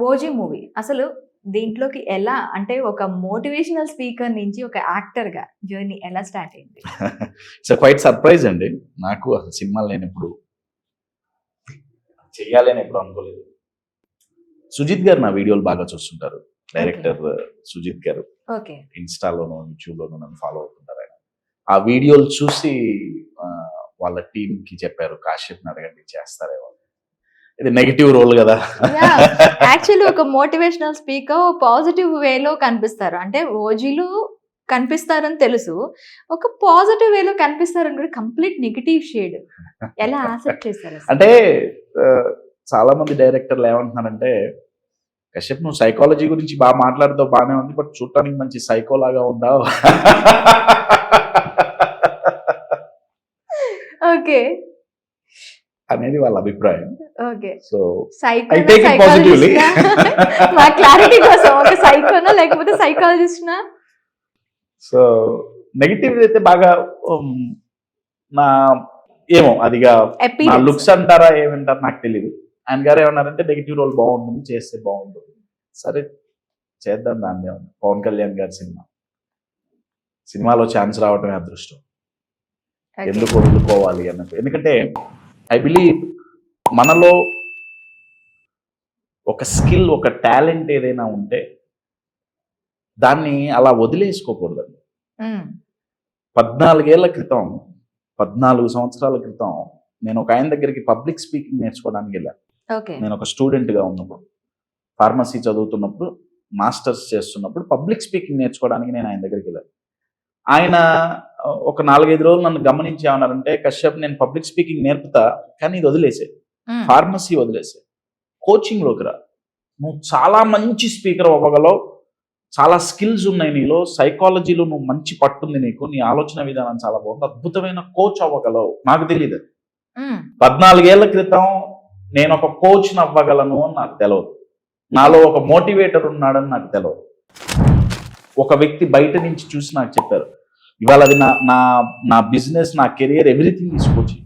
OG movie అసలు దీంట్లోకి ఎలా అంటే ఒక మోటివేషనల్ స్పీకర్ నుంచి ఒక యాక్టర్ గా జర్నీ ఎలా స్టార్ట్ అయింది? ఇట్స్ క్వైట్ సర్ప్రైజ్ అండి. నాకు అసలు సినిమాలు నేను ఎప్పుడు చెయ్యాలి అని ఎప్పుడు అనుకోలేదు. సుజిత్ గారు నా వీడియోలు బాగా చూస్తుంటారు. డైరెక్టర్ సుజిత్ గారు ఓకే. ఇన్స్టాలోను యూట్యూబ్లోను నన్ను ఫాలో అవుతుంటారు. ఆయన ఆ వీడియోలు చూసి వాళ్ళ టీమ్ కి చెప్పారు, కాశ్యప్ని అడగండి చేస్తారేమో. ఇది నెగిటివ్ రోల్ కదా. యాక్చువల్లీ ఒక మోటివేషనల్ స్పీకర్ పాజిటివ్ వేలో కనిపిస్తారు. అంటే ఓజీలు కనిపిస్తారని తెలుసు, ఒక పాజిటివ్ వేలో కనిపిస్తారని కూడా కంప్లీట్ నెగిటివ్ షేడ్ ఎలా యాక్సెప్ట్ చేశారు? అంటే చాలా మంది డైరెక్టర్లు ఏమంటున్నారంటే, కశ్యప్ నువ్వు సైకాలజీ గురించి బాగా మాట్లాడుతావు, బాగానే ఉంది, బట్ చూడటానికి మంచి సైకో లాగా ఉందావు ఓకే అనేది వాళ్ళ అభిప్రాయం. Okay. So psycho take it positively. మా క్లారిటీ కోసం ఒక సైకోనా లేకపోతే సైకాలజిస్ట్నా? సో నెగిటివ్ అయితే బాగా నా ఏమో అదిగా నా లుక్స్ అంటారా ఏమంటారు నాకు తెలియదు. ఆయన గారు ఏమన్నారంటే నెగిటివ్ రోల్ బాగుంటుంది, చేస్తే బాగుంటుంది. సరే చేద్దాం, దాన్ని ఉంది. పవన్ కళ్యాణ్ గారి సినిమాలో ఛాన్స్ రావటమే అదృష్టం, ఎందుకు వదులుకోవాలి అన్నట్టు. ఎందుకంటే ఐ బిలీవ్ మనలో ఒక స్కిల్, ఒక టాలెంట్ ఏదైనా ఉంటే దాన్ని అలా వదిలేసుకోకూడదు. 14 సంవత్సరాల క్రితం నేను ఒక ఆయన దగ్గరికి పబ్లిక్ స్పీకింగ్ నేర్చుకోవడానికి వెళ్ళాను. నేను ఒక స్టూడెంట్గా ఉన్నప్పుడు, ఫార్మసీ చదువుతున్నప్పుడు, మాస్టర్స్ చేస్తున్నప్పుడు పబ్లిక్ స్పీకింగ్ నేర్చుకోవడానికి నేను ఆయన దగ్గరికి వెళ్ళాను. ఆయన ఒక 4-5 రోజులు నన్ను గమనించి ఏమన్నారంటే, కశ్యప్ నేను పబ్లిక్ స్పీకింగ్ నేర్పుతా, కానీ ఇది వదిలేసే, ఫార్మసీ వదిలేసే, కోచింగ్లోకి రా, నువ్వు చాలా మంచి స్పీకర్ అవ్వగలవు, చాలా స్కిల్స్ ఉన్నాయి నీలో, సైకాలజీలో నువ్వు మంచి పట్టుంది నీకు, నీ ఆలోచన విధానం చాలా బాగుంది, అద్భుతమైన కోచ్ అవ్వగలవు. నాకు తెలియదు 14 ఏళ్ల క్రితం నేను ఒక కోచ్ అవ్వగలను అని నాకు తెలియదు. నాలో ఒక మోటివేటర్ ఉన్నాడని నాకు తెలియదు. ఒక వ్యక్తి బయట నుంచి చూసి నాకు చెప్పారు, ఇవాళ అది నా బిజినెస్, నా కెరియర్, ఎవ్రీథింగ్ ఈజ్ కోచింగ్.